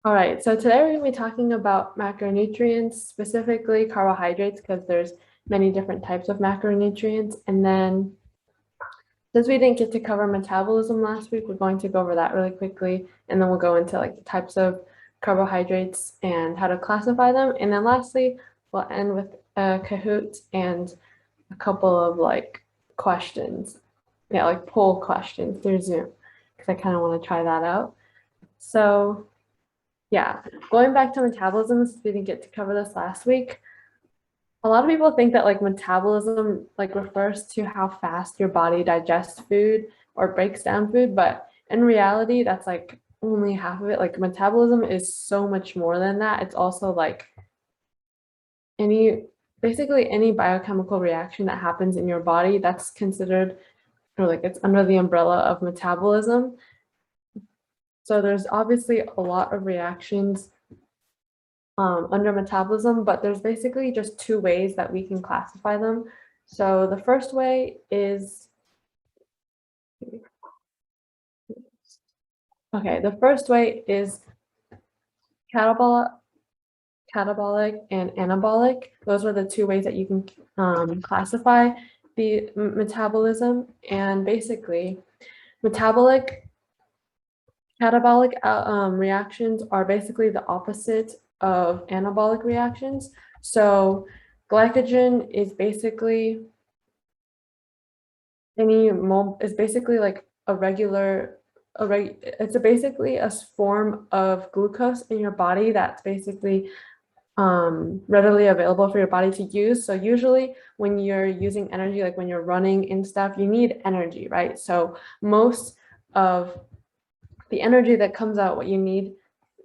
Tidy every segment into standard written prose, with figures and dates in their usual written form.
All right, so today we're going to be talking about macronutrients, specifically carbohydrates, because there's many different types of macronutrients. And then, since we didn't get to cover metabolism last week, we're going to go over that really quickly, and then we'll go into like the types of carbohydrates and how to classify them. And then lastly, we'll end with a Kahoot and a couple of like questions, like poll questions through Zoom, because I kind of want to try that out. So yeah, going back to metabolism, since we didn't get to cover this last week, a lot of people think that like metabolism like refers to how fast your body digests food or breaks down food, but in reality, that's like only half of it. Like metabolism is so much more than that. It's also like basically any biochemical reaction that happens in your body that's considered, or like it's under the umbrella of metabolism. So there's obviously a lot of reactions under metabolism, but there's basically just two ways that we can classify them. So the first way is, catabolic and anabolic. Those are the two ways that you can classify the metabolism. And basically, catabolic reactions are basically the opposite of anabolic reactions. So glycogen is basically like it's basically a form of glucose in your body that's basically readily available for your body to use. So usually when you're using energy, like when you're running and stuff, you need energy, right? So most of the energy that comes out,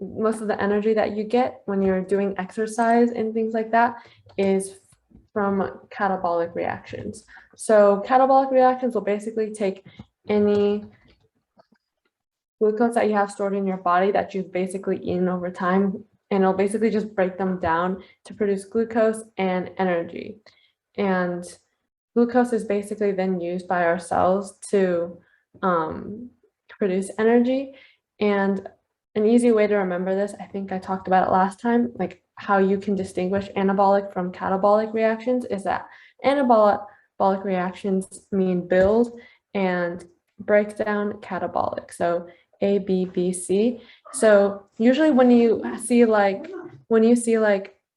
most of the energy that you get when you're doing exercise and things like that is from catabolic reactions. So catabolic reactions will basically take any glucose that you have stored in your body that you've basically eaten over time, and it'll basically just break them down to produce glucose and energy. And glucose is basically then used by our cells to produce energy. And an easy way to remember this, I think I talked about it last time, like how you can distinguish anabolic from catabolic reactions, is that anabolic reactions mean build and break down catabolic. So A, B, B, C. So usually when you see like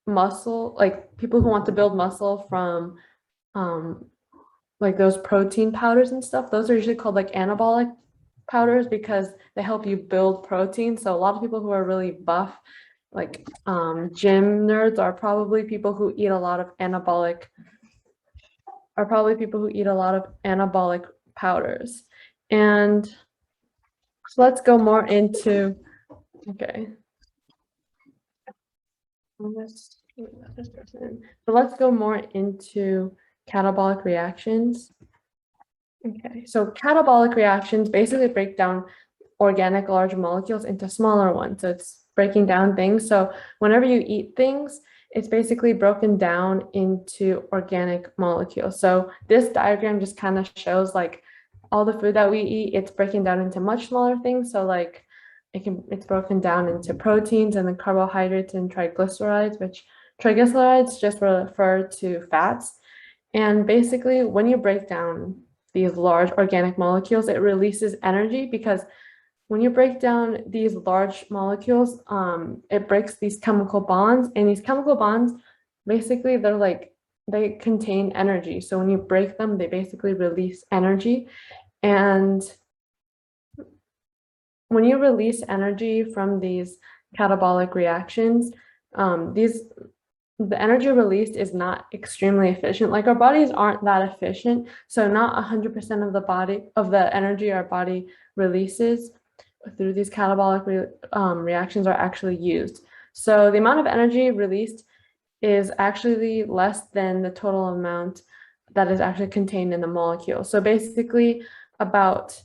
muscle, like people who want to build muscle from like those protein powders and stuff, those are usually called like anabolic powders because they help you build protein. So a lot of people who are really buff, like gym nerds, are probably people who eat a lot of anabolic powders. And so let's go more into, So let's go more into catabolic reactions. Okay, so catabolic reactions basically break down organic large molecules into smaller ones. So it's breaking down things. So whenever you eat things, it's basically broken down into organic molecules. So this diagram just kind of shows like all the food that we eat, it's breaking down into much smaller things. So like it's broken down into proteins and then carbohydrates and triglycerides, which triglycerides just refer to fats. And basically when you break down these large organic molecules, it releases energy, because when you break down these large molecules, it breaks these chemical bonds, and these chemical bonds, basically they contain energy. So when you break them, they basically release energy. And when you release energy from these catabolic reactions, the energy released is not extremely efficient. Like our bodies aren't that efficient. So not 100% of the energy our body releases through these catabolic reactions are actually used. So the amount of energy released is actually less than the total amount that is actually contained in the molecule. So basically about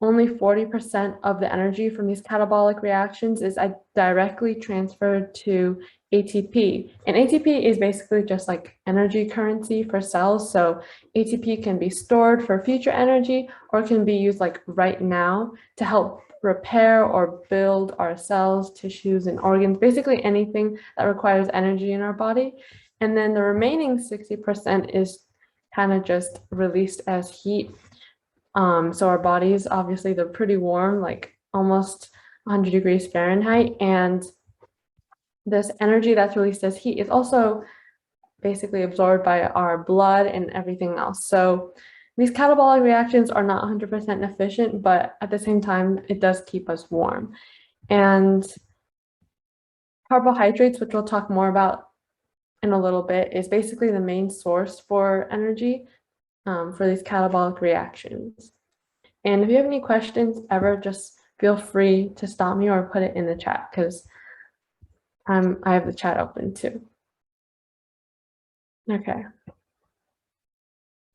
only 40% of the energy from these catabolic reactions is directly transferred to ATP. And ATP is basically just like energy currency for cells. So ATP can be stored for future energy or can be used like right now to help repair or build our cells, tissues, and organs, basically anything that requires energy in our body. And then the remaining 60% is kind of just released as heat. So our bodies, obviously, they're pretty warm, like almost 100 degrees Fahrenheit. And this energy that's released as heat is also basically absorbed by our blood and everything else. So these catabolic reactions are not 100% efficient, but at the same time, it does keep us warm. And carbohydrates, which we'll talk more about in a little bit, is basically the main source for energy for these catabolic reactions. And if you have any questions ever, just feel free to stop me or put it in the chat, because I have the chat open too. Okay.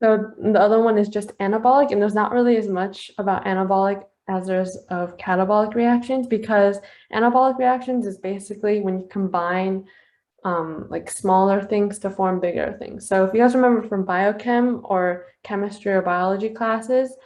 So the other one is just anabolic, and there's not really as much about anabolic as there's of catabolic reactions, because anabolic reactions is basically when you combine like smaller things to form bigger things. So if you guys remember from biochem or chemistry or biology classes,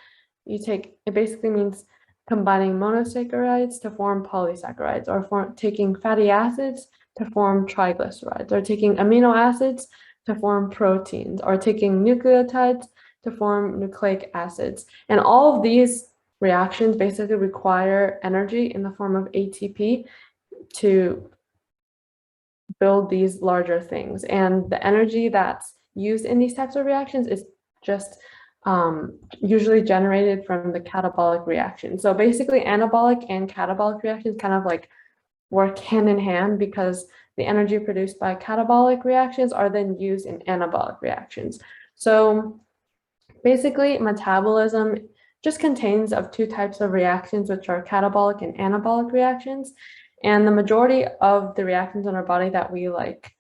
it basically means combining monosaccharides to form polysaccharides, or taking fatty acids to form triglycerides, or taking amino acids to form proteins, or taking nucleotides to form nucleic acids. And all of these reactions basically require energy in the form of ATP to build these larger things. And the energy that's used in these types of reactions is just usually generated from the catabolic reaction. So basically anabolic and catabolic reactions kind of like work hand in hand, because the energy produced by catabolic reactions are then used in anabolic reactions. So basically metabolism just contains of two types of reactions, which are catabolic and anabolic reactions. And the majority of the reactions in our body that we like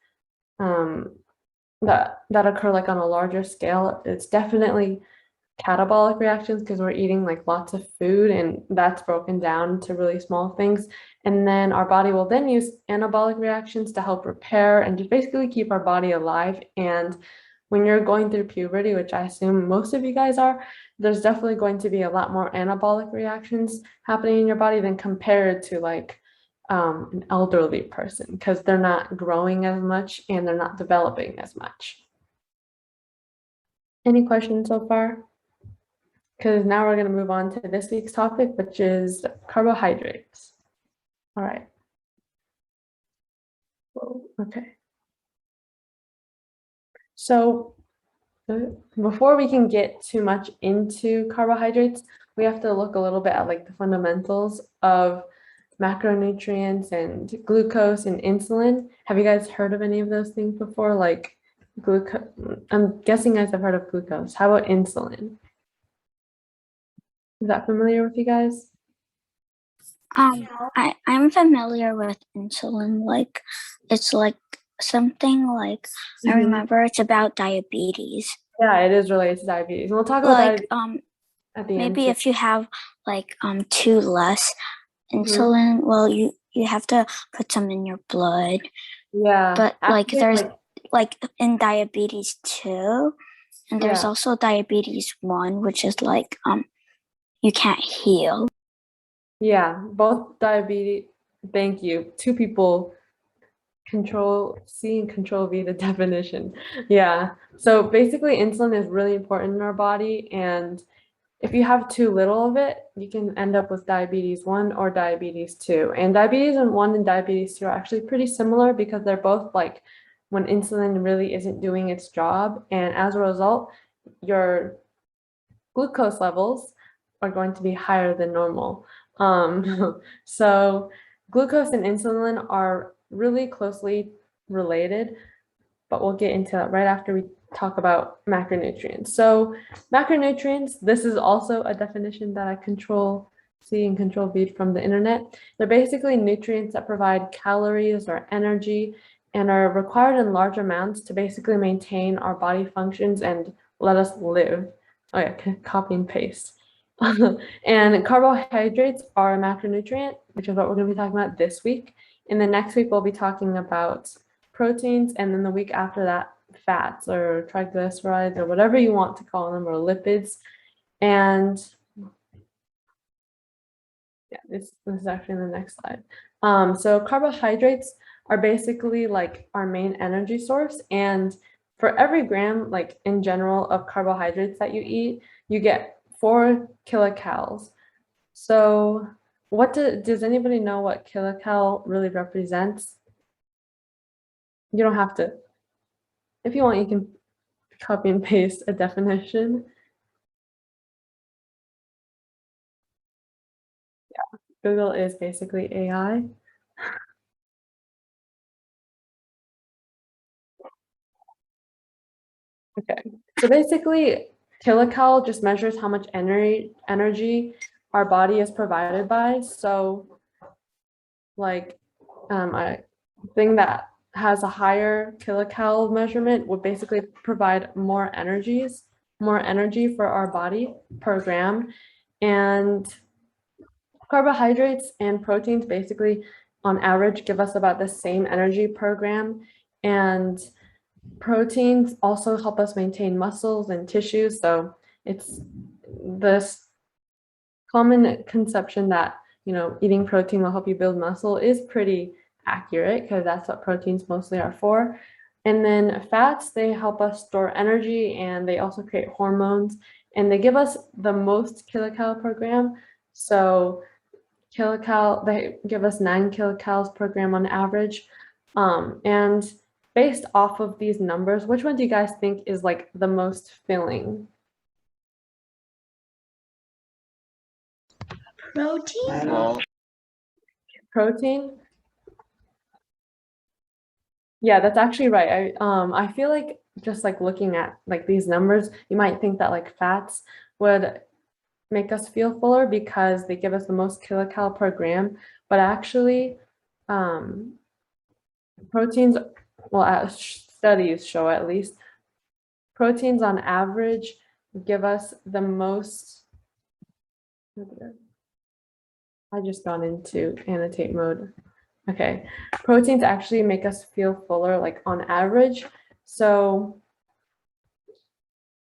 that occur like on a larger scale, it's definitely catabolic reactions, because we're eating like lots of food and that's broken down to really small things. And then our body will then use anabolic reactions to help repair and just basically keep our body alive. And when you're going through puberty, which I assume most of you guys are, there's definitely going to be a lot more anabolic reactions happening in your body than compared to like an elderly person, because they're not growing as much and they're not developing as much. Any questions so far? Because now we're going to move on to this week's topic, which is carbohydrates. All right. Whoa, okay. So before we can get too much into carbohydrates, we have to look a little bit at like the fundamentals of macronutrients and glucose and insulin. Have you guys heard of any of those things before? Like glucose, I'm guessing you guys have heard of glucose. How about insulin? Is that familiar with you guys? I'm familiar with insulin. Like it's like something like I remember it's about diabetes. Yeah, it is related to diabetes. And we'll talk about like diabetes at the maybe end. if you have like too less insulin, well you have to put some in your blood. Yeah. But like Actually, there's like in diabetes 2, and there's also diabetes 1, which is like you can't heal. Yeah, both diabetes. Thank you. Two people, control C and control V, the definition. Yeah. So basically insulin is really important in our body, and if you have too little of it, you can end up with diabetes 1 or diabetes 2. And diabetes 1 and diabetes 2 are actually pretty similar, because they're both like when insulin really isn't doing its job, and as a result, your glucose levels are going to be higher than normal. So glucose and insulin are really closely related, but we'll get into that right after we talk about macronutrients. So macronutrients, this is also a definition that I control C and control V from the internet. They're basically nutrients that provide calories or energy and are required in large amounts to basically maintain our body functions and let us live. Oh yeah, copy and paste. And carbohydrates are a macronutrient, which is what we're going to be talking about this week. And the next week we'll be talking about proteins, and then the week after that, fats or triglycerides or whatever you want to call them, or lipids. And Yeah, this is actually in the next slide. So carbohydrates are basically like our main energy source. And for every gram, like in general, of carbohydrates that you eat, you get 4 kilocalories. So does anybody know what kilocal really represents? You don't have to. If you want, you can copy and paste a definition. Yeah, Google is basically AI. Okay, so basically, kilocal just measures how much energy our body is provided by. So, like, a thing that has a higher kilocal measurement would basically provide more energy for our body per gram. And carbohydrates and proteins basically, on average, give us about the same energy per gram. And proteins also help us maintain muscles and tissues. So it's this common conception that, eating protein will help you build muscle is pretty accurate because that's what proteins mostly are for. And then fats, they help us store energy and they also create hormones and they give us the most kilocalories per gram. So they give us 9 kilocalories per gram on average. And based off of these numbers, which one do you guys think is like the most filling? Protein? Protein? Yeah, that's actually right. I feel like just like looking at like these numbers, you might think that like fats would make us feel fuller because they give us the most kilocalories per gram, but actually, proteins, well, as studies show at least, proteins on average give us the most. I just gone into annotate mode. Okay, proteins actually make us feel fuller, like on average. So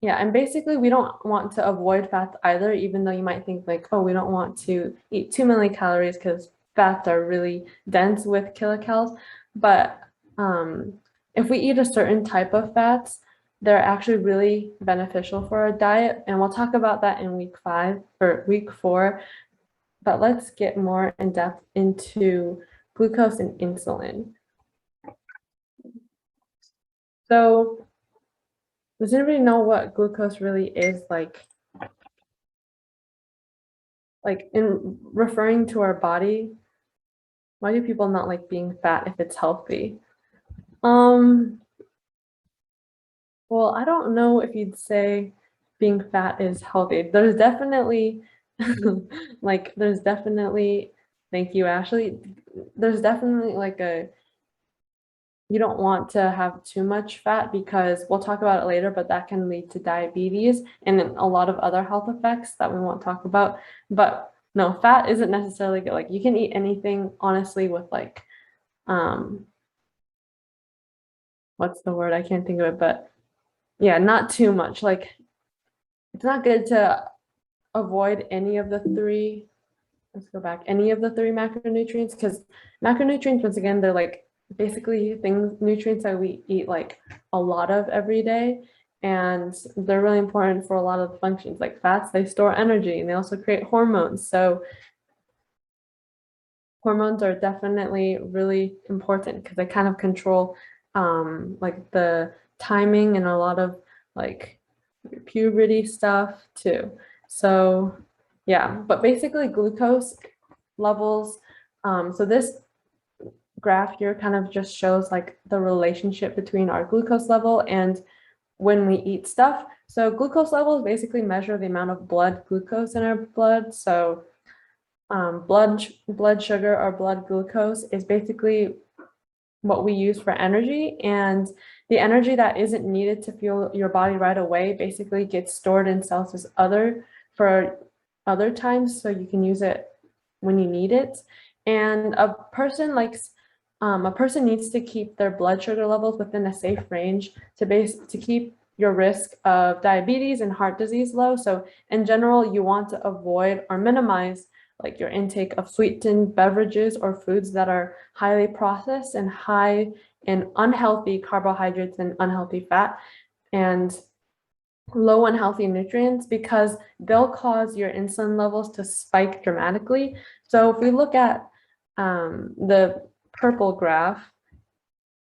yeah, and basically we don't want to avoid fats either, even though you might think like, oh, we don't want to eat too many calories because fats are really dense with kilocalories. But if we eat a certain type of fats, they're actually really beneficial for our diet. And we'll talk about that in week 5 or week 4. But let's get more in depth into glucose and insulin. So does anybody know what glucose really is like? Like in referring to our body, why do people not like being fat if it's healthy? Well, I don't know if you'd say being fat is healthy. There's definitely thank you, Ashley. There's definitely like you don't want to have too much fat because we'll talk about it later, but that can lead to diabetes and a lot of other health effects that we won't talk about. But no, fat isn't necessarily good. Like you can eat anything honestly with like, what's the word? I can't think of it, but yeah, not too much. Like it's not good to avoid any of the 3. Let's go back. Any of the 3 macronutrients, because macronutrients, once again, they're like basically nutrients that we eat like a lot of every day. And they're really important for a lot of the functions. Like fats, they store energy and they also create hormones. So hormones are definitely really important because they kind of control like the timing and a lot of like puberty stuff too. So yeah, but basically glucose levels. So this graph here kind of just shows like the relationship between our glucose level and when we eat stuff. So glucose levels basically measure the amount of blood glucose in our blood. So blood sugar or blood glucose is basically what we use for energy, and the energy that isn't needed to fuel your body right away basically gets stored in cells as for other times, so you can use it when you need it. And a person needs to keep their blood sugar levels within a safe range to keep your risk of diabetes and heart disease low. So in general, you want to avoid or minimize like your intake of sweetened beverages or foods that are highly processed and high in unhealthy carbohydrates and unhealthy fat and low unhealthy nutrients, because they'll cause your insulin levels to spike dramatically. So if we look at the purple graph,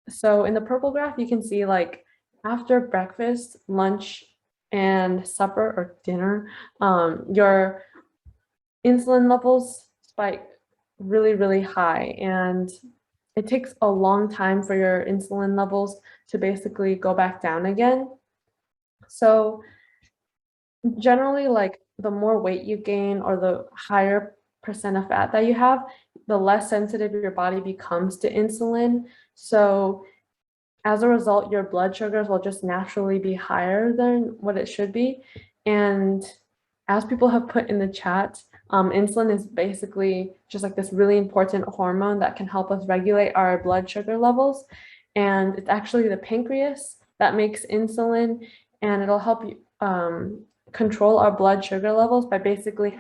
so in the purple graph, you can see like after breakfast, lunch, and supper or dinner, your insulin levels spike really, really high. And it takes a long time for your insulin levels to basically go back down again. So generally, like the more weight you gain or the higher percent of fat that you have, the less sensitive your body becomes to insulin. So as a result, your blood sugars will just naturally be higher than what it should be. And as people have put in the chat, insulin is basically just like this really important hormone that can help us regulate our blood sugar levels. And it's actually the pancreas that makes insulin, and it'll help you control our blood sugar levels by basically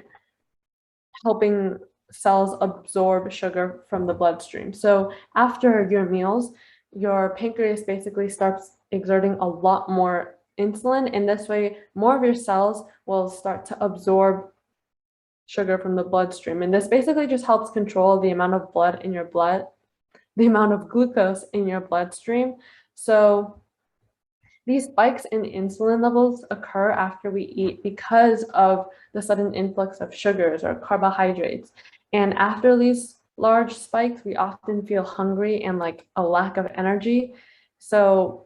helping cells absorb sugar from the bloodstream. So after your meals, your pancreas basically starts exerting a lot more insulin, and this way more of your cells will start to absorb sugar from the bloodstream. And this basically just helps control the amount of blood in your blood, the amount of glucose in your bloodstream. So these spikes in insulin levels occur after we eat because of the sudden influx of sugars or carbohydrates. And after these large spikes, we often feel hungry and like a lack of energy. So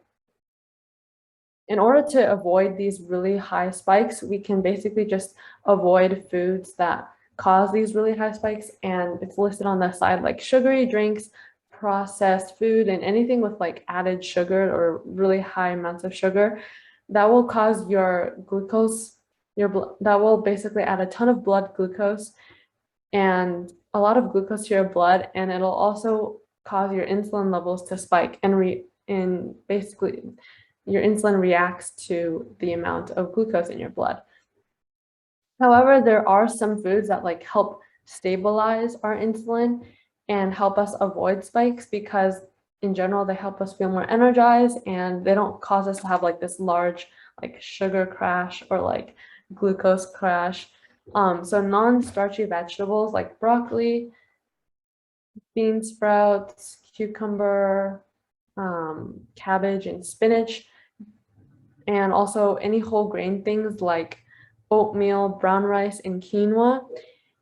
in order to avoid these really high spikes, we can basically just avoid foods that cause these really high spikes. And it's listed on the side like sugary drinks, processed food, and anything with like added sugar or really high amounts of sugar that will cause your glucose, that will basically add a ton of blood glucose and a lot of glucose to your blood, and it'll also cause your insulin levels to spike and basically your insulin reacts to the amount of glucose in your blood. However, there are some foods that like help stabilize our insulin and help us avoid spikes, because in general, they help us feel more energized and they don't cause us to have like this large like sugar crash or like glucose crash. So non-starchy vegetables like broccoli, bean sprouts, cucumber, cabbage, and spinach, and also any whole grain things like oatmeal, brown rice, and quinoa.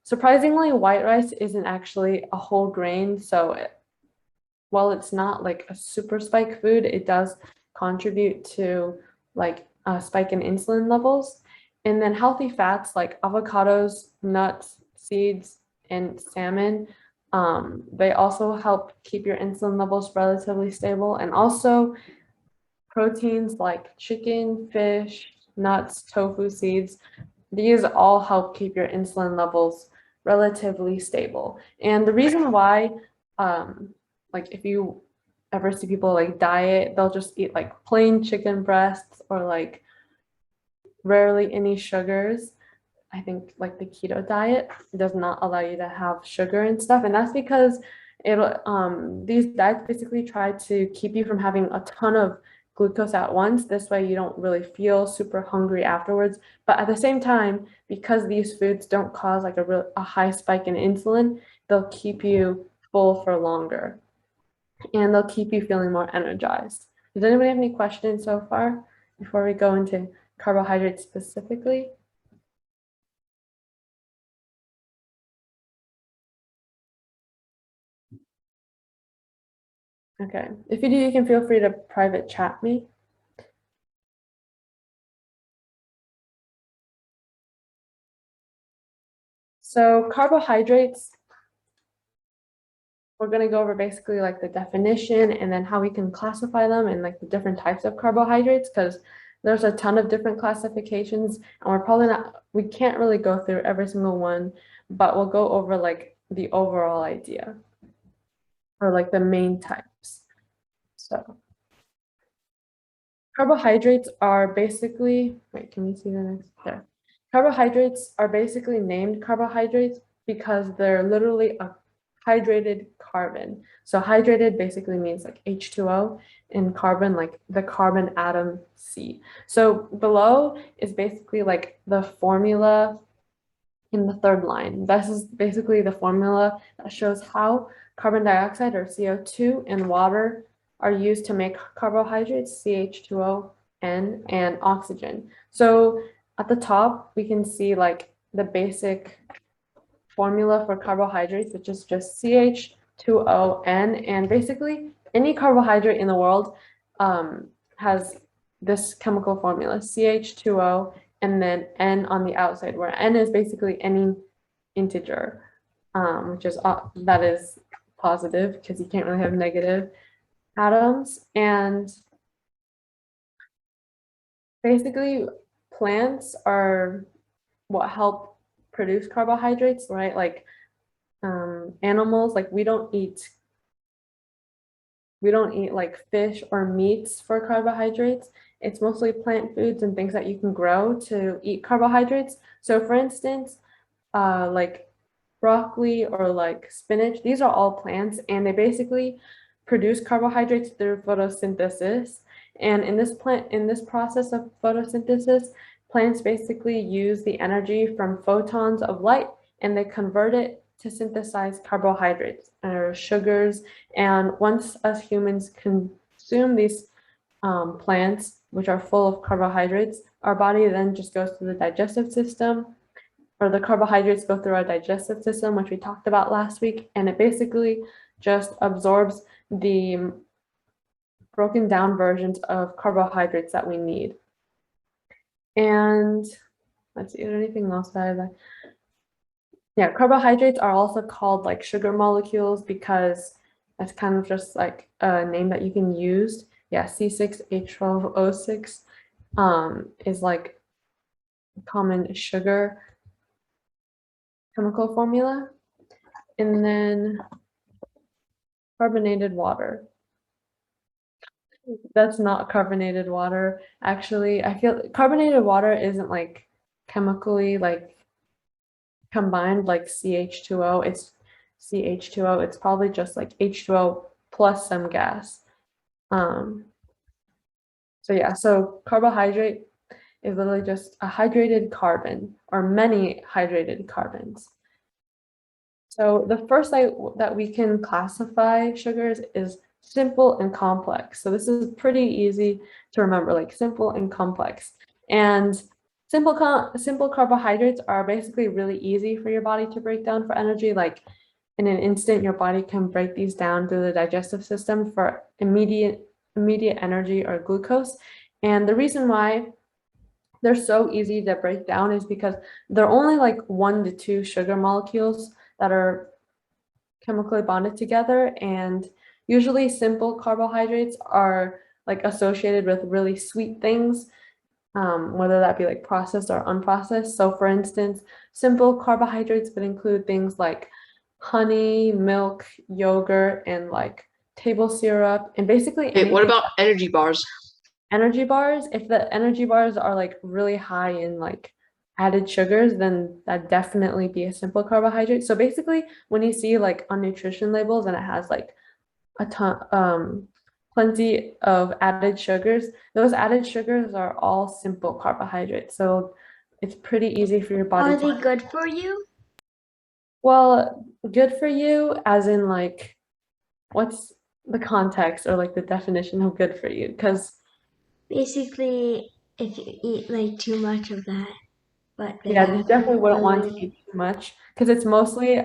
Surprisingly, white rice isn't actually a whole grain, so while it's not like a super spike food, it does contribute to like a spike in insulin levels. And then healthy fats like avocados, nuts, seeds, and salmon, they also help keep your insulin levels relatively stable. And also proteins like chicken, fish, nuts, tofu, seeds, these all help keep your insulin levels relatively stable. And the reason why, like if you ever see people like diet, they'll just eat like plain chicken breasts or like rarely any sugars. I think like the keto diet does not allow you to have sugar and stuff. And that's because these diets basically try to keep you from having a ton of glucose at once. This way you don't really feel super hungry afterwards. But at the same time, because these foods don't cause like a high spike in insulin, they'll keep you full for longer and they'll keep you feeling more energized. Does anybody have any questions so far before we go into carbohydrates specifically? Okay, if you do, you can feel free to private chat me. So carbohydrates, we're going to go over basically like the definition and then how we can classify them and like the different types of carbohydrates, because there's a ton of different classifications and we can't really go through every single one, but we'll go over like the overall idea or like the main types. So carbohydrates are basically, wait, can you see the next? There. Carbohydrates are basically named carbohydrates because they're literally a hydrated carbon. So hydrated basically means like H2O, and carbon like the carbon atom C. So below is basically like the formula in the third line. This is basically the formula that shows how carbon dioxide or CO2 and water are used to make carbohydrates, CH2O, N, and oxygen. So at the top, we can see like the basic formula for carbohydrates, which is just CH2ON, and basically any carbohydrate in the world has this chemical formula, CH2O, and then N on the outside, where N is basically any integer, which is that is positive because you can't really have negative atoms. And basically, plants are what help produce carbohydrates, right? Like animals, like we don't eat like fish or meats for carbohydrates. It's mostly plant foods and things that you can grow to eat carbohydrates. So for instance, like broccoli or like spinach, these are all plants and they basically produce carbohydrates through photosynthesis. And in this process of photosynthesis, plants basically use the energy from photons of light and they convert it to synthesize carbohydrates or sugars. And once us humans consume these plants, which are full of carbohydrates, our body then just goes to the digestive system, or the carbohydrates go through our digestive system, which we talked about last week, and it basically just absorbs the broken down versions of carbohydrates that we need. And let's see, is there anything else that yeah, carbohydrates are also called like sugar molecules because that's kind of just like a name that you can use. Yeah, C6H12O6 is like common sugar chemical formula. And then carbonated water. That's not carbonated water. Actually, I feel carbonated water isn't like chemically like combined like CH2O. It's CH2O. It's probably just like H2O plus some gas. So yeah, so carbohydrate is literally just a hydrated carbon or many hydrated carbons. So the first that we can classify sugars is simple and complex. So this is pretty easy to remember, like simple and complex. And simple carbohydrates are basically really easy for your body to break down for energy. Like in an instant, your body can break these down through the digestive system for immediate energy or glucose. And the reason why they're so easy to break down is because they're only like 1 to 2 sugar molecules that are chemically bonded together, and usually simple carbohydrates are like associated with really sweet things, whether that be like processed or unprocessed. So for instance, simple carbohydrates would include things like honey, milk, yogurt, and like table syrup, and basically Hey, what about energy bars? Energy bars, if the energy bars are like really high in like added sugars, then that'd definitely be a simple carbohydrate. So basically, when you see like on nutrition labels and it has like a ton, plenty of added sugars, those added sugars are all simple carbohydrates. So it's pretty easy for your body. Are they good for you? Well, good for you, as in like, what's the context or like the definition of good for you? Because Basically, if you eat like too much of that, but yeah, you definitely wouldn't want to eat too much because it's mostly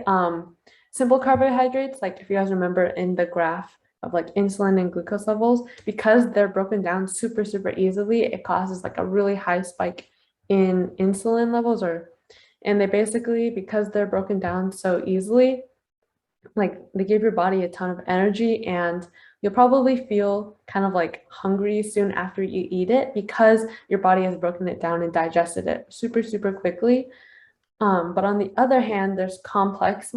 simple carbohydrates. Like if you guys remember in the graph of like insulin and glucose levels, because they're broken down super easily, it causes like a really high spike in insulin levels, and they basically, because they're broken down so easily, like they give your body a ton of energy, and you'll probably feel kind of like hungry soon after you eat it because your body has broken it down and digested it super quickly. But on the other hand, there's complex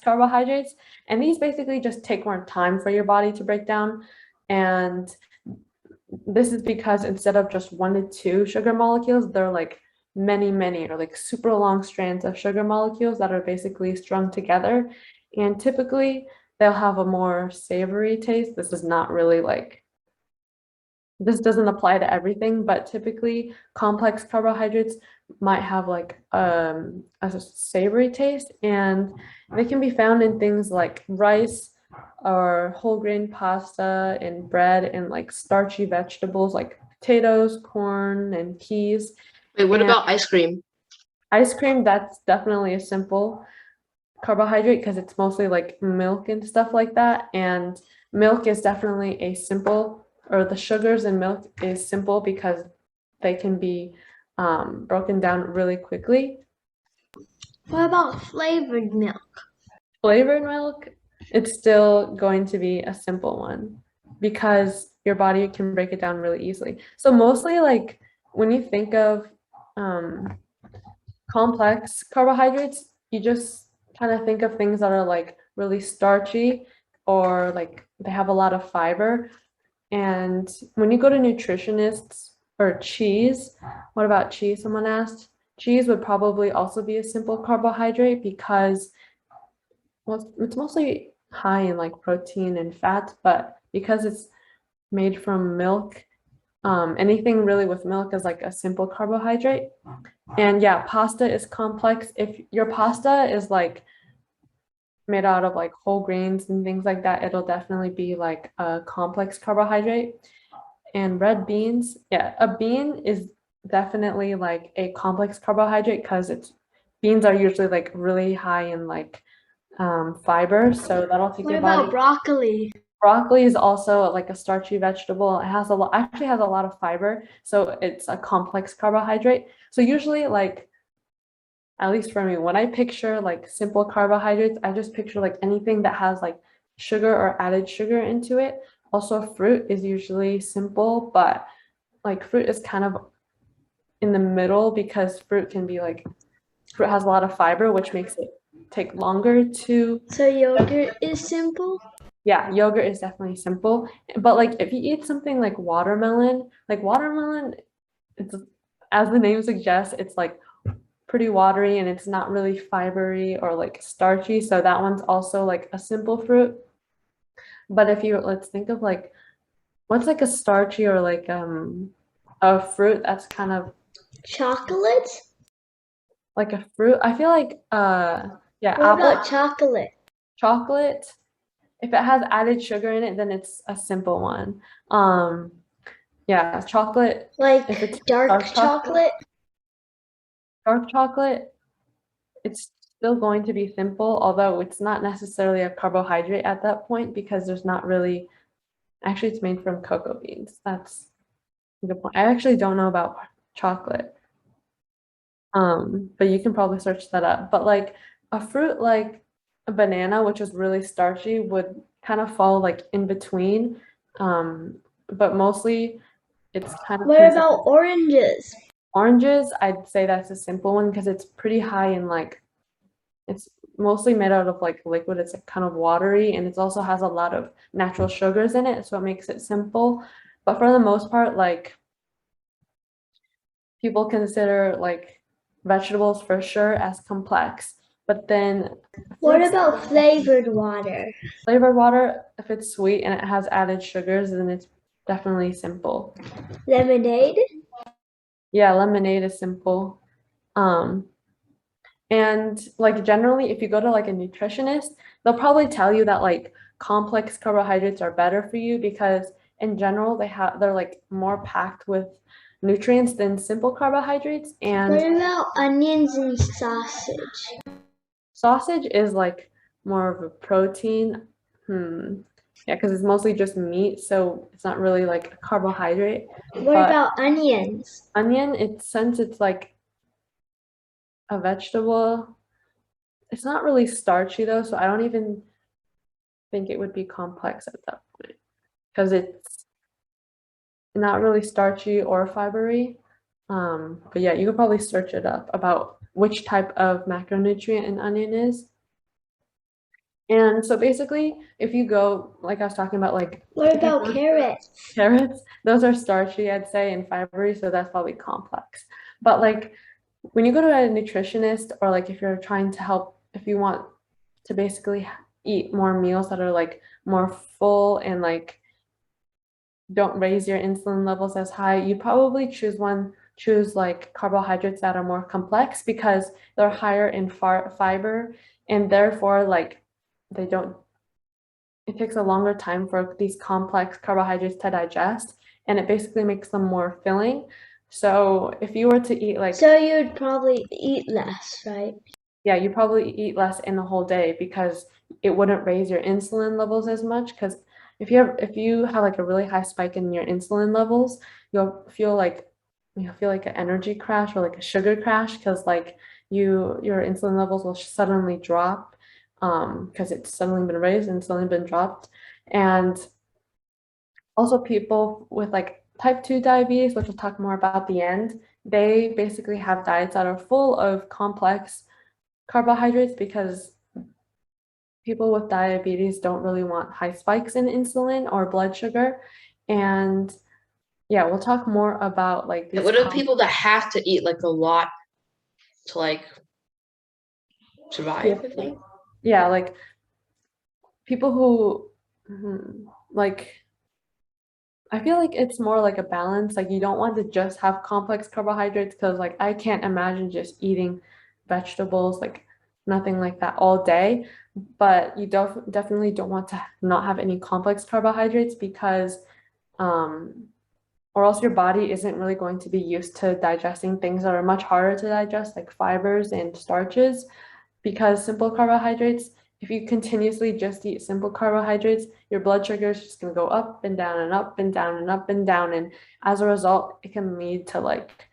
carbohydrates, and these basically just take more time for your body to break down. And this is because instead of just 1 to 2 sugar molecules, they're like many or like super long strands of sugar molecules that are basically strung together. And typically they'll have a more savory taste. This is not really like, this doesn't apply to everything, but typically complex carbohydrates might have like a savory taste, and they can be found in things like rice or whole grain pasta and bread and like starchy vegetables like potatoes, corn, and peas. Wait, what And about ice cream? ice cream, that's definitely a simple carbohydrate because it's mostly like milk and stuff like that. And milk is definitely a simple, or the sugars in milk is simple because they can be broken down really quickly. What about flavored milk? Flavored milk, it's still going to be a simple one because your body can break it down really easily. So mostly like when you think of complex carbohydrates, you just kind of think of things that are like really starchy or like they have a lot of fiber. And when you go to nutritionists or cheese, what about cheese? Someone asked. Cheese would probably also be a simple carbohydrate because, well, it's mostly high in like protein and fat, but because it's made from milk, anything really with milk is like a simple carbohydrate. And yeah, pasta is complex. If your pasta is like made out of like whole grains and things like that, it'll definitely be like a complex carbohydrate. And red beans, yeah, a bean is definitely like a complex carbohydrate because beans are usually like really high in like fiber, so that'll take What your about body. broccoli? Broccoli is also like a starchy vegetable. It has actually has a lot of fiber, so it's a complex carbohydrate. So usually like, at least for me, when I picture like simple carbohydrates, I just picture like anything that has like sugar or added sugar into it. Also, fruit is usually simple, but like fruit is kind of in the middle because fruit has a lot of fiber, which makes it take longer to. So yogurt is simple? Yeah, yogurt is definitely simple. But like if you eat something like watermelon, it's, as the name suggests, it's like pretty watery and it's not really fibery or like starchy. So that one's also like a simple fruit. But let's think of like, what's like a starchy or like a fruit that's kind of Chocolate? like a fruit. I feel like yeah, What apple, about chocolate? chocolate. If it has added sugar in it, then it's a simple one. Yeah, chocolate. Like If it's dark chocolate? dark chocolate, it's still going to be simple, although it's not necessarily a carbohydrate at that point because there's not really, actually it's made from cocoa beans. That's a good point. I actually don't know about chocolate. But you can probably search that up. But like a fruit like a banana, which is really starchy, would kind of fall like in between. But mostly it's kind of What about oranges? oranges. I'd say that's a simple one because it's pretty high in like, it's mostly made out of like liquid. It's like kind of watery and it also has a lot of natural sugars in it, so it makes it simple. But for the most part, like people consider like vegetables for sure as complex. But then What about flavored water? flavored water, if it's sweet and it has added sugars, then it's definitely simple. Lemonade? Yeah, lemonade is simple. And like generally, if you go to like a nutritionist, they'll probably tell you that like complex carbohydrates are better for you because in general they're like more packed with nutrients than simple carbohydrates. And What about onions and sausage? sausage is like more of a protein. Yeah, because it's mostly just meat, so it's not really like a carbohydrate. What But about onions? onion, since it's like a vegetable, it's not really starchy though, so I don't even think it would be complex at that point because it's not really starchy or fibery. But yeah, you could probably search it up about which type of macronutrient an onion is. And so basically, if you go, like I was talking about, like What about carrots? carrots, those are starchy, I'd say, and fibery, so that's probably complex. But like when you go to a nutritionist, or like if you're trying to help, if you want to basically eat more meals that are like more full and like don't raise your insulin levels as high, you probably choose like carbohydrates that are more complex because they're higher in fiber, and therefore like they don't, it takes a longer time for these complex carbohydrates to digest, and it basically makes them more filling. So if you were to eat like, So you'd probably eat less, right? yeah, you probably eat less in the whole day because it wouldn't raise your insulin levels as much. Because if you have like a really high spike in your insulin levels, you'll feel like an energy crash or like a sugar crash, because like your insulin levels will suddenly drop, because it's suddenly been raised and suddenly been dropped. And also people with like type 2 diabetes, which we'll talk more about at the end, they basically have diets that are full of complex carbohydrates because people with diabetes don't really want high spikes in insulin or blood sugar. And yeah, we'll talk more about like these. What are people that have to eat like a lot to like survive, I think? Yeah, like people who like, I feel like it's more like a balance. Like you don't want to just have complex carbohydrates, because like I can't imagine just eating vegetables, like nothing like that all day. But you definitely don't want to not have any complex carbohydrates, because or else your body isn't really going to be used to digesting things that are much harder to digest, like fibers and starches. Because simple carbohydrates, if you continuously just eat simple carbohydrates, your blood sugar is just going to go up and down and up and down and up and down. And as a result, it can lead to like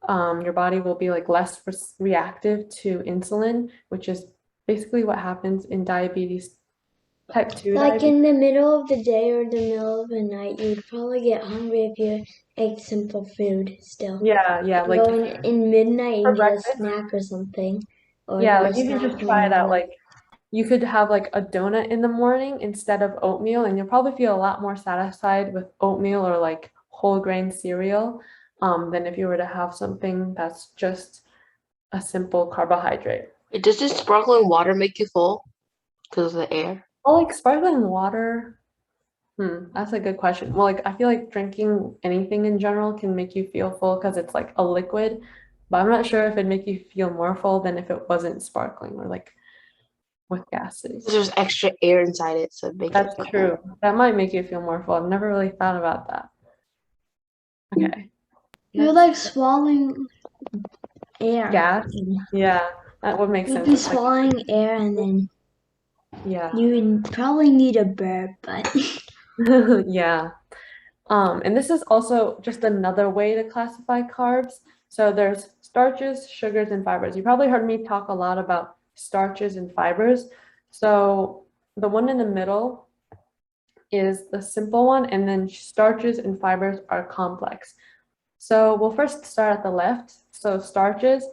your body will be like less reactive to insulin, which is basically what happens in diabetes, type 2 Like diabetes. in the middle of the day or the middle of the night, you'd probably get hungry if you ate simple food still. Yeah, like Go in midnight for and get a breakfast, snack or something. Or yeah, have a like you can snack just in try the it out. morning. Like you could have like a donut in the morning instead of oatmeal, and you'll probably feel a lot more satisfied with oatmeal or like whole grain cereal, than if you were to have something that's just a simple carbohydrate. Does this sparkling water make you full because of the air? Well, like sparkling water, that's a good question. Well, like I feel like drinking anything in general can make you feel full because it's like a liquid, but I'm not sure if it'd make you feel more full than if it wasn't sparkling or like with gases. There's extra air inside it, so it makes That's it true. That might make you feel more full. I've never really thought about that. Okay. You're Next. like swallowing air. Gas. Yeah, that would make You'd sense. be It's like, swallowing air and then yeah. you would probably need a burp, but Yeah. And this is also just another way to classify carbs. So there's starches, sugars, and fibers. You probably heard me talk a lot about starches and fibers. So the one in the middle is the simple one, and then starches and fibers are complex. So we'll first start at the left. So starches,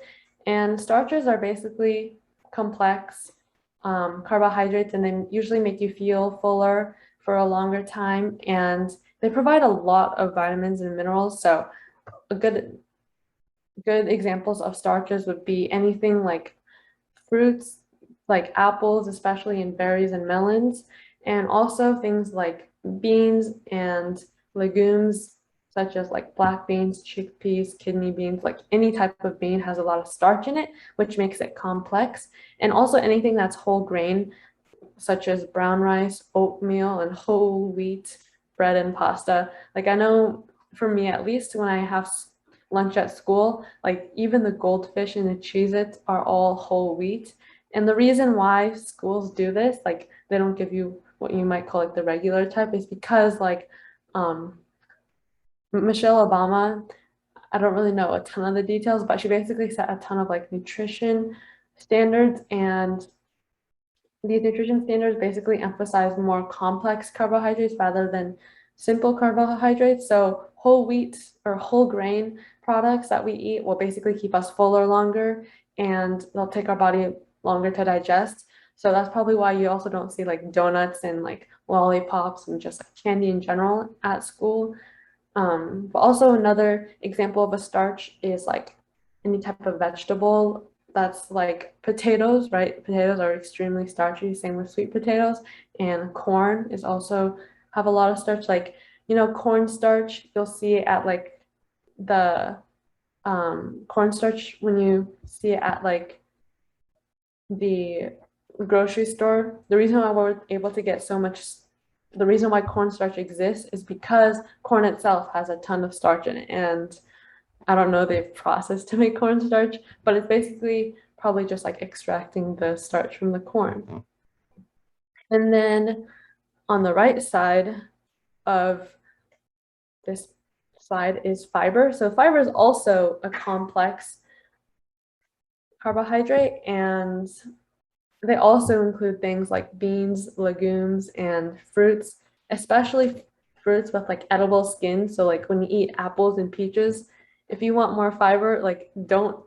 and starches are basically complex carbohydrates, and they usually make you feel fuller for a longer time, and they provide a lot of vitamins and minerals. So a good examples of starches would be anything like fruits, like apples, especially, and berries and melons, and also things like beans and legumes, such as like black beans, chickpeas, kidney beans. Like any type of bean has a lot of starch in it, which makes it complex. And also anything that's whole grain, such as brown rice, oatmeal, and whole wheat bread and pasta. Like I know for me, at least when I have lunch at school, like even the goldfish and the Cheez-Its are all whole wheat. And the reason why schools do this, like they don't give you what you might call like the regular type, is because like Michelle Obama, I don't really know a ton of the details, but she basically set a ton of like nutrition standards, and these nutrition standards basically emphasize more complex carbohydrates rather than simple carbohydrates. So whole wheat or whole grain products that we eat will basically keep us fuller longer, and they'll take our body longer to digest. So that's probably why you also don't see like donuts and like lollipops and just like candy in general at school. But also another example of a starch is like any type of vegetable that's like potatoes, right? Potatoes are extremely starchy, same with sweet potatoes. And corn is also have a lot of starch. Like, cornstarch, you'll see it at like the cornstarch when you see it at like the grocery store. The reason why we're able to get so much, the reason why cornstarch exists is because corn itself has a ton of starch in it. And I don't know the process to make cornstarch, but it's basically probably just like extracting the starch from the corn. And then on the right side of this slide is fiber. So fiber is also a complex carbohydrate, and they also include things like beans, legumes, and fruits, especially fruits with like edible skin. So like when you eat apples and peaches, if you want more fiber, like don't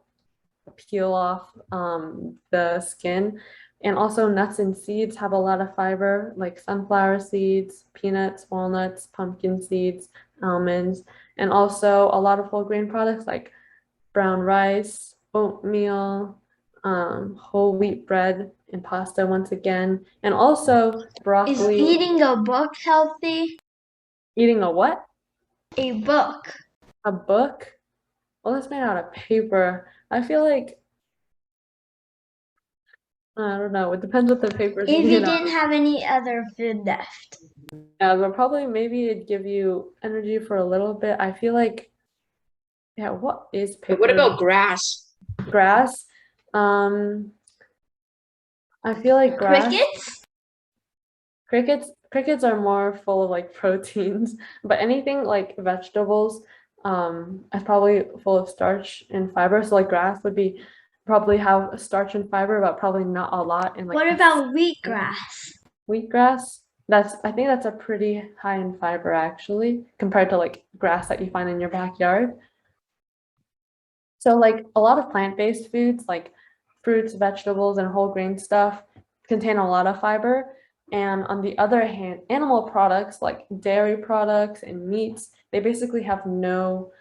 peel off the skin. And also nuts and seeds have a lot of fiber, like sunflower seeds, peanuts, walnuts, pumpkin seeds, almonds, and also a lot of whole grain products like brown rice, oatmeal, whole wheat bread, and pasta once again. And also Is broccoli. eating a book healthy? Eating a what? A book. A book? Well, it's made out of paper. I feel like, I don't know. It depends what the paper's If you made out didn't of. have any other food left. Yeah, but probably maybe it'd give you energy for a little bit. I feel like, yeah, what is But what paper? about grass? Grass? I feel like grass. Crickets are more full of like proteins, but anything like vegetables is probably full of starch and fiber. So like grass would be probably have starch and fiber, but probably not a lot. And like What about wheatgrass? wheatgrass? I think that's a pretty high in fiber actually, compared to like grass that you find in your backyard. So like a lot of plant-based foods like fruits, vegetables, and whole grain stuff contain a lot of fiber. And on the other hand, animal products like dairy products and meats, they basically have no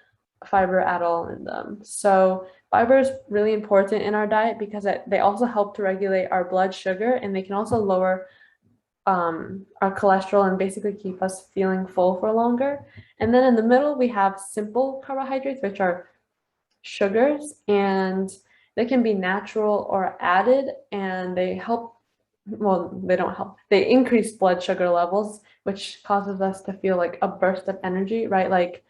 fiber at all in them. So fiber is really important in our diet because they also help to regulate our blood sugar, and they can also lower our cholesterol and basically keep us feeling full for longer. And then in the middle, we have simple carbohydrates, which are sugars, and they can be natural or added, and they help, well, they don't help. They increase blood sugar levels, which causes us to feel like a burst of energy, right? Like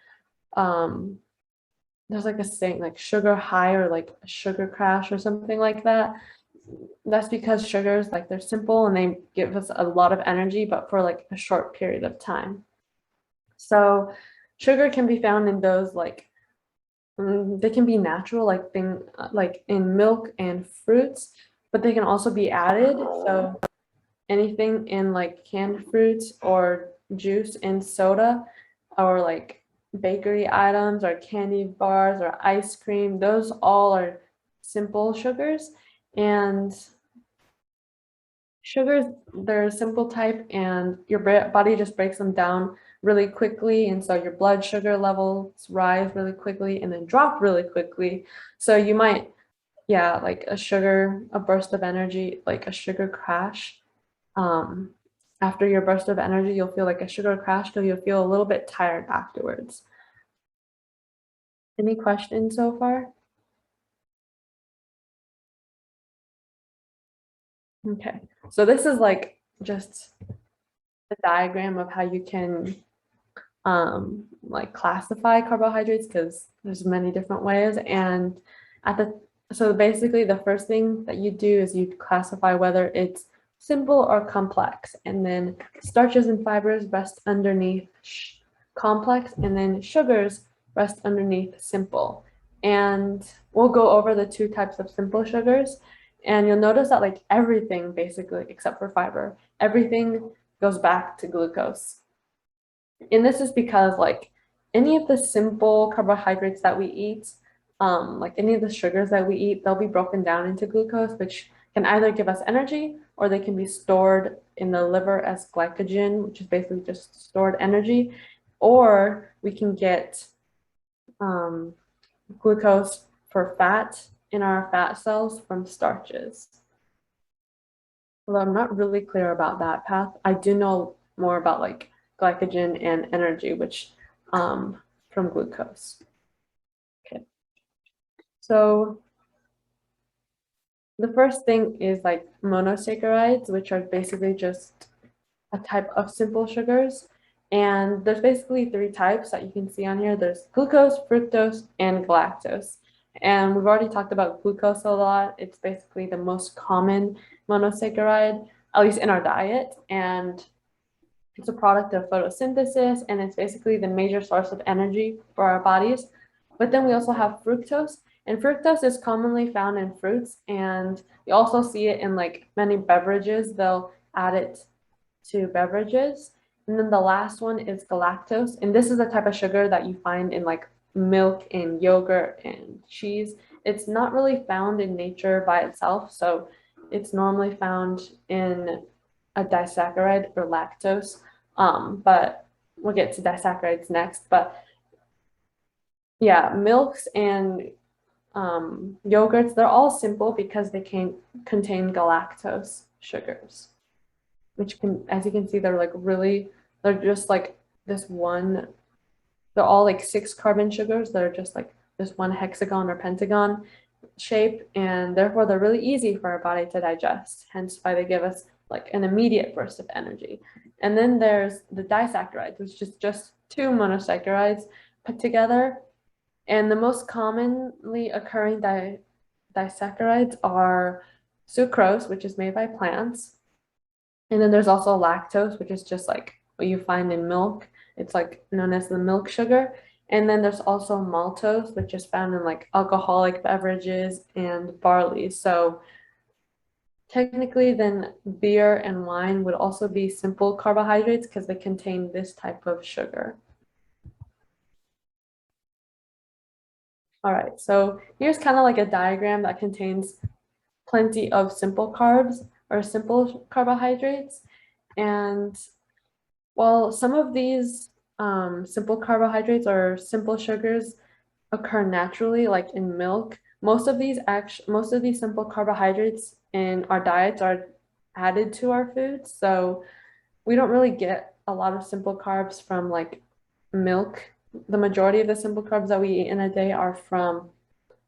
there's like a saying like sugar high or like a sugar crash or something like that. That's because sugars, like they're simple and they give us a lot of energy, but for like a short period of time. So sugar can be found in those like they can be natural, like in milk and fruits, but they can also be added. So anything in like canned fruits or juice and soda, or like bakery items or candy bars or ice cream, those all are simple sugars. And sugars, they're a simple type, and your body just breaks them down really quickly, and so your blood sugar levels rise really quickly and then drop really quickly. So you might, yeah, like a burst of energy, like a sugar crash. After your burst of energy, you'll feel like a sugar crash because you'll feel a little bit tired afterwards. Any questions so far? Okay, so this is like just a diagram of how you can like classify carbohydrates, because there's many different ways. And so basically the first thing that you do is you classify whether it's simple or complex, and then starches and fibers rest underneath complex, and then sugars rest underneath simple. And we'll go over the two types of simple sugars, and you'll notice that like everything basically except for fiber, everything goes back to glucose. And this is because like any of the simple carbohydrates that we eat, like any of the sugars that we eat, they'll be broken down into glucose, which can either give us energy or they can be stored in the liver as glycogen, which is basically just stored energy, or we can get glucose for fat in our fat cells from starches. Although I'm not really clear about that path. I do know more about like glycogen and energy, which from glucose. Okay. So the first thing is like monosaccharides, which are basically just a type of simple sugars. And there's basically three types that you can see on here. There's glucose, fructose, and galactose. And we've already talked about glucose a lot. It's basically the most common monosaccharide, at least in our diet. And it's a product of photosynthesis, and it's basically the major source of energy for our bodies. But then we also have fructose, and fructose is commonly found in fruits, and you also see it in like many beverages. They'll add it to beverages. And then the last one is galactose, and this is a type of sugar that you find in like milk and yogurt and cheese. It's not really found in nature by itself, so it's normally found in a disaccharide or lactose, but we'll get to disaccharides next. But yeah, milks and yogurts, they're all simple because they can contain galactose sugars, which can, as you can see, they're like really, they're just like this one, they're all like 6 carbon sugars. They're just like this one hexagon or pentagon shape, and therefore they're really easy for our body to digest, hence why they give us like an immediate burst of energy. And then there's the disaccharides, which is just 2 monosaccharides put together. And the most commonly occurring disaccharides are sucrose, which is made by plants. And then there's also lactose, which is just like what you find in milk. It's like known as the milk sugar. And then there's also maltose, which is found in like alcoholic beverages and barley. So technically, then beer and wine would also be simple carbohydrates because they contain this type of sugar. All right, so here's kind of like a diagram that contains plenty of simple carbs or simple carbohydrates. And while some of these simple carbohydrates or simple sugars occur naturally, like in milk, most of these simple carbohydrates in our diets are added to our foods. So we don't really get a lot of simple carbs from like milk. The majority of the simple carbs that we eat in a day are from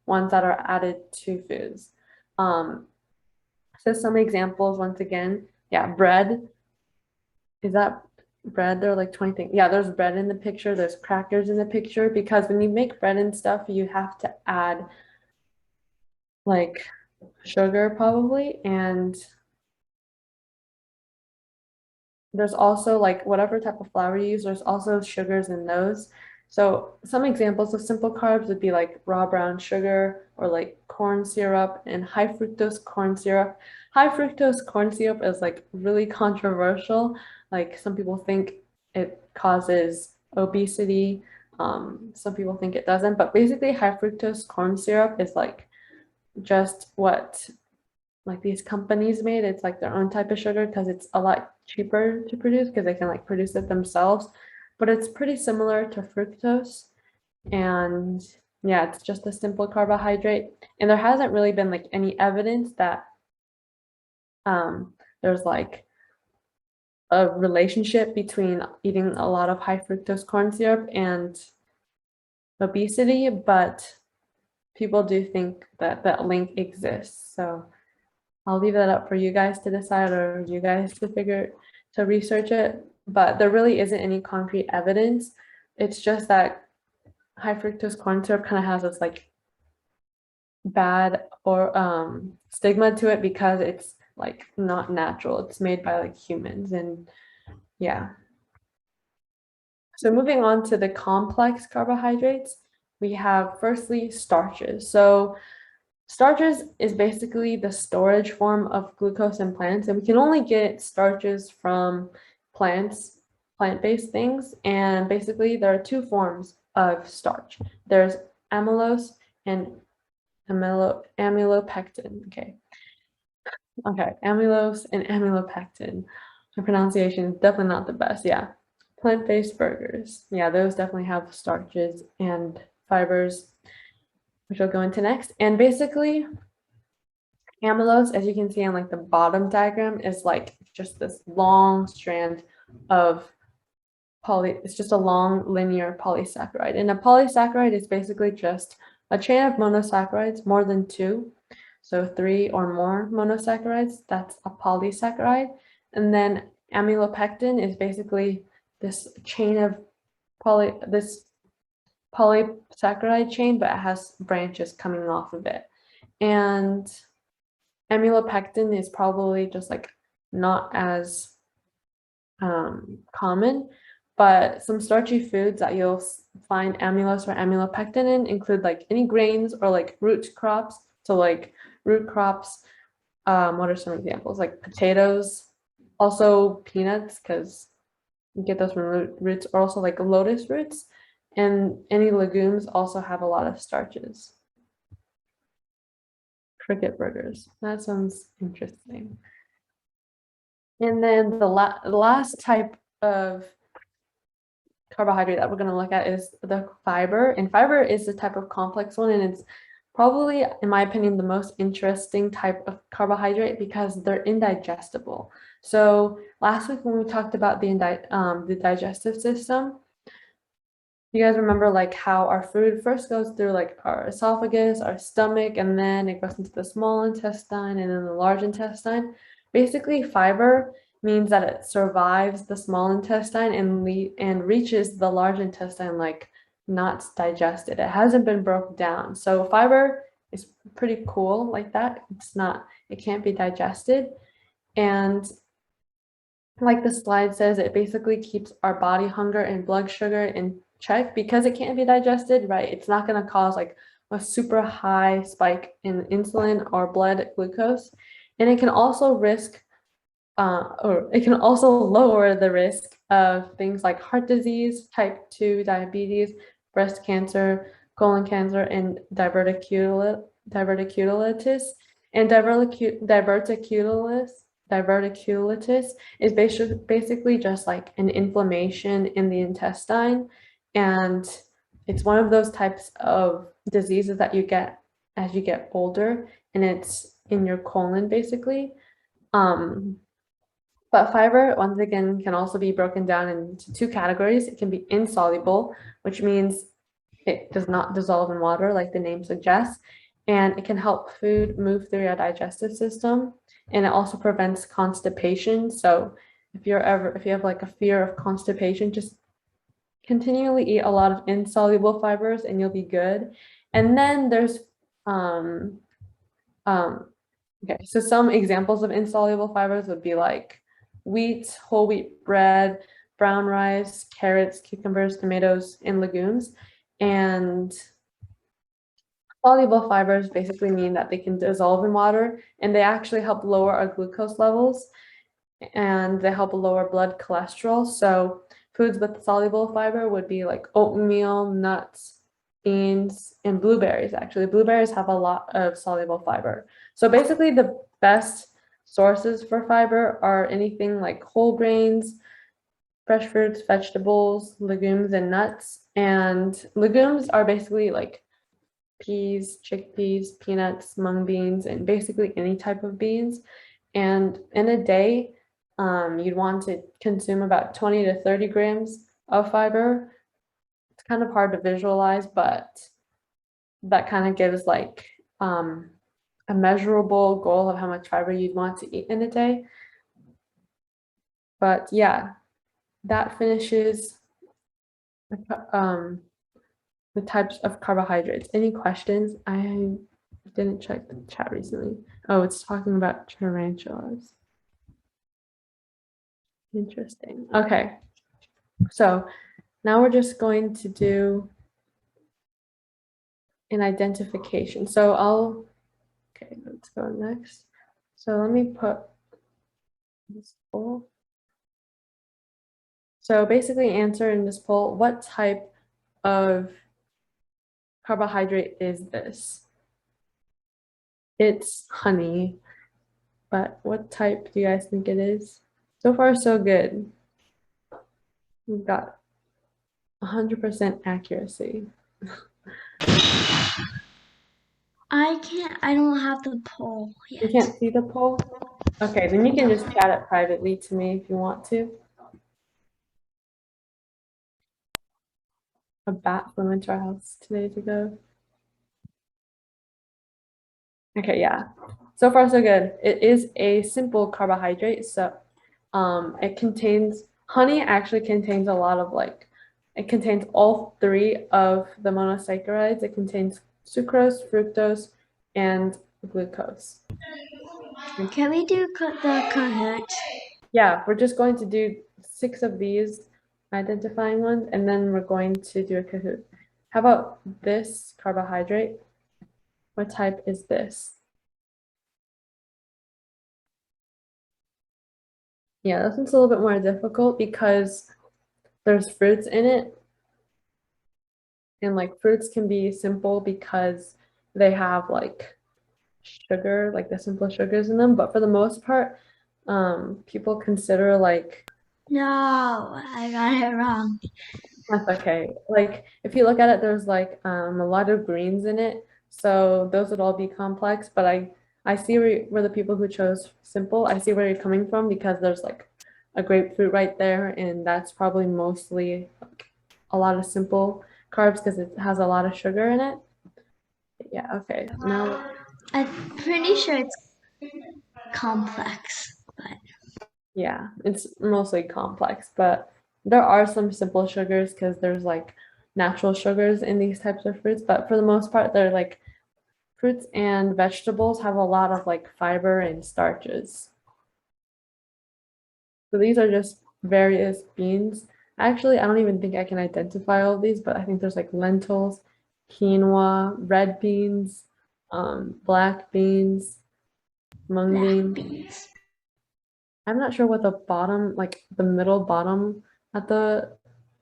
ones that are added to foods. So some examples, once again, yeah, bread. Is that bread? There are like 20 things. Yeah, there's bread in the picture. There's crackers in the picture, because when you make bread and stuff, you have to add like sugar probably. And there's also like whatever type of flour you use, there's also sugars in those. So some examples of simple carbs would be like raw brown sugar or like corn syrup and high fructose corn syrup. High fructose corn syrup is like really controversial. Like some people think it causes obesity. Some people think it doesn't, but basically high fructose corn syrup is like just what like these companies made. It's like their own type of sugar because it's a lot cheaper to produce because they can like produce it themselves. But it's pretty similar to fructose. And yeah, it's just a simple carbohydrate. And there hasn't really been like any evidence that there's like a relationship between eating a lot of high fructose corn syrup and obesity, but people do think that that link exists. So I'll leave that up for you guys to decide, or you guys to research it. But there really isn't any concrete evidence. It's just that high fructose corn syrup kind of has this like bad or stigma to it because it's like not natural. It's made by like humans, and yeah. So moving on to the complex carbohydrates, we have firstly starches. So starches is basically the storage form of glucose in plants, and we can only get starches from plants, plant-based things. And basically there are 2 forms of starch. There's amylose and amylopectin. Okay, amylose and amylopectin. The pronunciation is definitely not the best. Yeah, plant-based burgers. Yeah, those definitely have starches and fibers. which I'll go into next. And basically, amylose, as you can see on like the bottom diagram, is like just this long strand of it's just a long linear polysaccharide. And a polysaccharide is basically just a chain of monosaccharides, more than two. So 3 or more monosaccharides, that's a polysaccharide. And then amylopectin is basically this chain of polysaccharide chain, but it has branches coming off of it. And amylopectin is probably just like not as common, but some starchy foods that you'll find amylose or amylopectin in include like any grains or like root crops. So like root crops, what are some examples? Like potatoes, also peanuts, because you get those from roots, or also like lotus roots, and any legumes also have a lot of starches. Cricket burgers, that sounds interesting. And then the last type of carbohydrate that we're going to look at is the fiber. And fiber is the type of complex one, and it's probably, in my opinion, the most interesting type of carbohydrate because they're indigestible. So last week when we talked about the digestive system, you guys remember like how our food first goes through like our esophagus, our stomach, and then it goes into the small intestine and then the large intestine. Basically, fiber means that it survives the small intestine and reaches the large intestine like not digested. It hasn't been broken down. So fiber is pretty cool like that. It can't be digested. And like the slide says, it basically keeps our body hunger and blood sugar in check because it can't be digested, right? It's not going to cause like a super high spike in insulin or blood glucose. And it can also lower the risk of things like heart disease, type 2 diabetes, breast cancer, colon cancer, and diverticulitis. And diverticulitis is basically just like an inflammation in the intestine. And it's one of those types of diseases that you get as you get older, and it's in your colon basically. But fiber, once again, can also be broken down into two categories. It can be insoluble, which means it does not dissolve in water like the name suggests, and it can help food move through your digestive system, and it also prevents constipation. So if you have like a fear of constipation, just continually eat a lot of insoluble fibers and you'll be good. And then there's okay, so some examples of insoluble fibers would be like wheat, whole wheat bread, brown rice, carrots, cucumbers, tomatoes, and legumes. And soluble fibers basically mean that they can dissolve in water, and they actually help lower our glucose levels, and they help lower blood cholesterol. So foods with soluble fiber would be like oatmeal, nuts, beans, and blueberries. Actually, blueberries have a lot of soluble fiber. So basically the best sources for fiber are anything like whole grains, fresh fruits, vegetables, legumes, and nuts. And legumes are basically like peas, chickpeas, peanuts, mung beans, and basically any type of beans. And in a day, you'd want to consume about 20 to 30 grams of fiber. It's kind of hard to visualize, but that kind of gives like a measurable goal of how much fiber you'd want to eat in a day. But yeah, that finishes the types of carbohydrates. Any questions? I didn't check the chat recently. Oh, it's talking about tarantulas. Interesting. Okay. So now we're just going to do an identification. So okay, let's go next. So let me put this poll. So basically answer in this poll, what type of carbohydrate is this? It's honey, but what type do you guys think it is? So far, so good. We've got 100% accuracy. I don't have the poll You yet. can't see the poll? Okay, then you can just chat it privately to me if you want to. A bat flew into our house 2 days ago. Okay, yeah. So far, so good. It is a simple carbohydrate. So it contains, honey actually contains a lot of it contains all three of the monosaccharides. It contains sucrose, fructose, and glucose. Can we do the Kahoot? Yeah, we're just going to do 6 of these identifying ones, and then we're going to do a Kahoot. How about this carbohydrate? What type is this? Yeah, this one's a little bit more difficult because there's fruits in it. And like fruits can be simple because they have like sugar, like the simple sugars in them. But for the most part, people consider like, No, I got it wrong. that's okay. Like if you look at it, there's like a lot of greens in it. So those would all be complex. But I see where the people who chose simple, I see where you're coming from because there's like a grapefruit right there, and that's probably mostly like, a lot of simple carbs because it has a lot of sugar in it. Yeah, okay. Now, I'm pretty sure it's complex, but yeah, it's mostly complex, but there are some simple sugars because there's like natural sugars in these types of fruits, but for the most part, they're like fruits and vegetables have a lot of like fiber and starches. So these are just various beans. Actually, I don't even think I can identify all of these, but I think there's like lentils, quinoa, red beans, black beans, mung black beans. beans. I'm not sure what the bottom, like the middle bottom at the,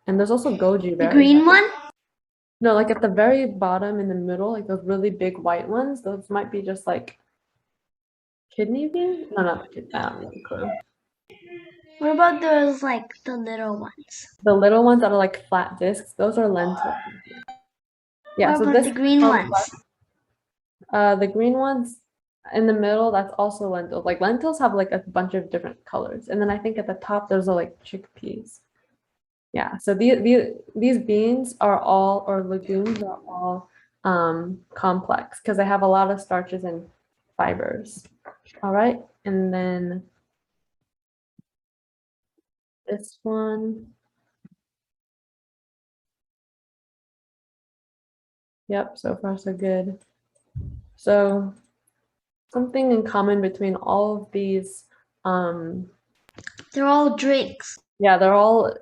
and there's also goji The berries. green one? No, like at the very bottom in the middle, like those really big white ones, those might be just like kidney beans? No, not the kidney, I don't know the clue. What about those like the little ones? The little ones that are like flat discs, those are lentils. Yeah, What so about this the green complex, ones? the green ones in the middle, that's also lentils. Like lentils have like a bunch of different colors. And then I think at the top, there's like chickpeas. Yeah, so these beans are all, or legumes are all complex because they have a lot of starches and fibers. All right, and then this one. Yep, so far so good. So something in common between all of these, They're all drinks. yeah, they're all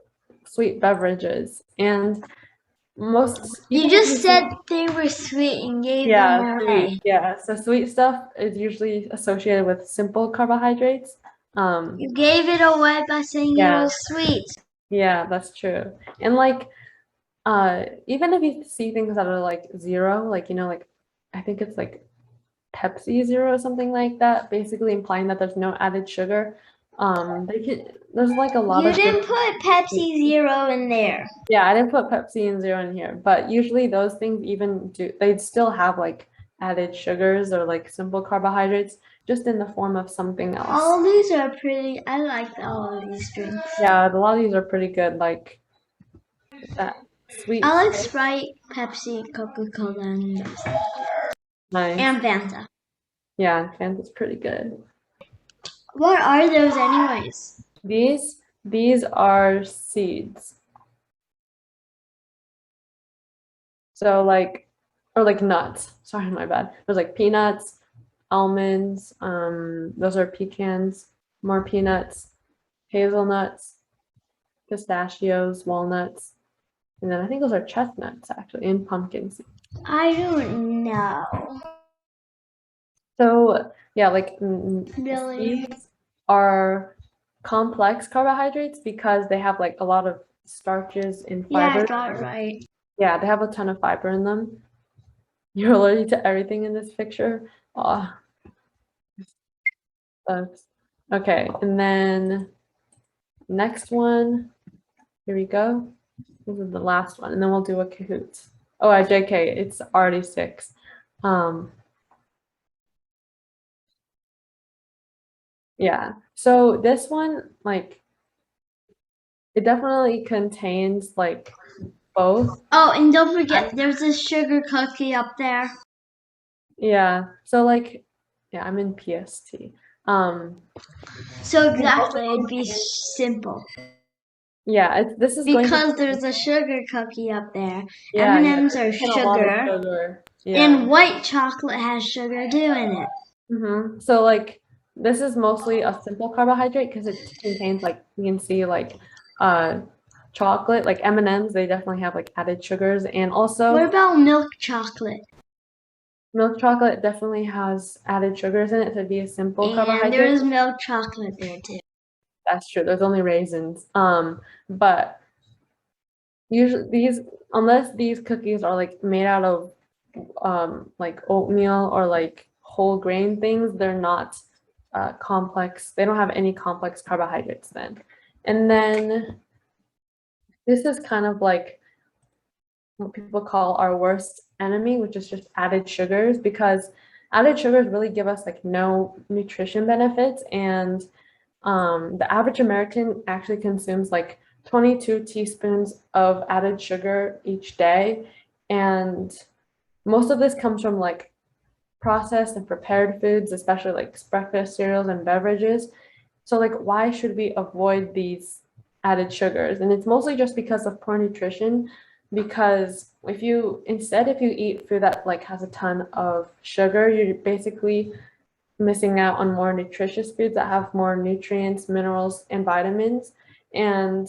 sweet beverages, and most You even if just you said think, they were sweet and gave them yeah, away. sweet, yeah. So sweet stuff is usually associated with simple carbohydrates. You gave it away by saying it Yeah, was sweet. yeah, that's true. And like, even if you see things that are like zero, like like I think it's like Pepsi Zero or something like that, basically implying that there's no added sugar. There's like a lot You of didn't different, put Pepsi Zero in there. yeah, I didn't put Pepsi and Zero in here, but usually those things they'd still have like added sugars or like simple carbohydrates just in the form of something else. All of these are pretty. I like all of these drinks. Yeah, a lot of these are pretty good, like that sweet I like stuff. Sprite, Pepsi, Coca-Cola, and Nice. Fanta. Yeah, Fanta's pretty good. What are those anyways? These are seeds. So like, or like nuts. Sorry, my bad. There's like peanuts, almonds, those are pecans, more peanuts, hazelnuts, pistachios, walnuts, and then I think those are chestnuts actually, and pumpkin seeds. I don't know. So yeah, like Really? seeds are complex carbohydrates because they have like a lot of starches and Yeah, I fibers. got it right. Yeah, they have a ton of fiber in them. You're allergic to everything in this picture. Aw, sucks. Okay, and then next one, here we go. This is the last one, and then we'll do a Kahoot. Oh, JK, it's already 6. Yeah. So this one, like, it definitely contains like both. Oh, and don't forget, there's a sugar cookie up there. Yeah. So like, yeah, I'm in PST. So exactly, it'd be simple. Yeah, this is going to Because there's a sugar cookie up there. yeah, M&Ms this are contain a lot of sugar, sugar. Yeah. and white chocolate has sugar too in it. So like this is mostly a simple carbohydrate because it contains like you can see like chocolate, like M&Ms, they definitely have like added sugars, and also What about milk chocolate? milk chocolate definitely has added sugars in it to be a simple And carbohydrate. there's milk chocolate there too. That's true. There's only raisins. But usually unless these cookies are like made out of like oatmeal or like whole grain things, they're not complex. They don't have any complex carbohydrates then. And then this is kind of like what people call our worst enemy, which is just added sugars, because added sugars really give us like no nutrition benefits. And the average American actually consumes like 22 teaspoons of added sugar each day. And most of this comes from like processed and prepared foods, especially like breakfast cereals and beverages. So like, why should we avoid these added sugars? And it's mostly just because of poor nutrition. Because if you eat food that like has a ton of sugar, you're basically missing out on more nutritious foods that have more nutrients, minerals, and vitamins. And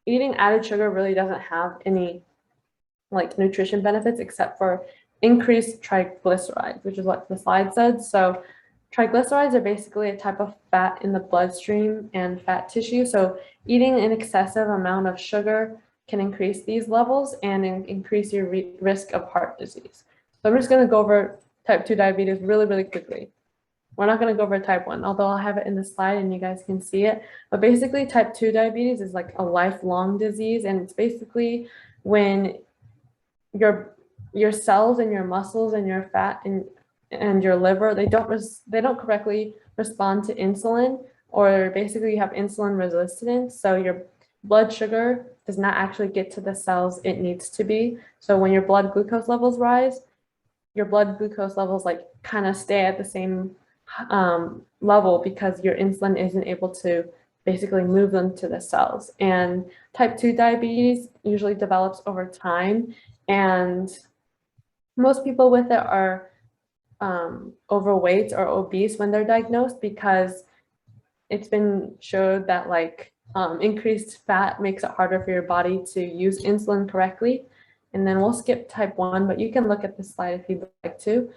eating added sugar really doesn't have any like nutrition benefits except for increased triglycerides, which is what the slide said. So triglycerides are basically a type of fat in the bloodstream and fat tissue. So eating an excessive amount of sugar can increase these levels and increase your risk of heart disease. So I'm just going to go over type 2 diabetes really, really quickly. We're not going to go over type 1, although I'll have it in the slide and you guys can see it. But basically, type 2 diabetes is like a lifelong disease, and it's basically when your cells and your muscles and your fat and your liver, they don't correctly respond to insulin, or basically you have insulin resistance. So your blood sugar does not actually get to the cells it needs to be. So when your blood glucose levels rise, your blood glucose levels like kind of stay at the same level because your insulin isn't able to basically move them to the cells. And type 2 diabetes usually develops over time, and most people with it are overweight or obese when they're diagnosed, because it's been showed that like increased fat makes it harder for your body to use insulin correctly. And then we'll skip type 1, but you can look at this slide if you'd like to.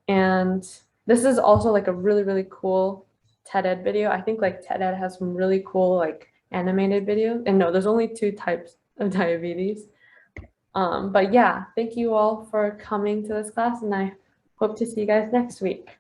And this is also like a really, really cool TED Ed video. I think like TED Ed has some really cool like animated videos. And no, there's only 2 types of diabetes. But yeah, thank you all for coming to this class, and I hope to see you guys next week.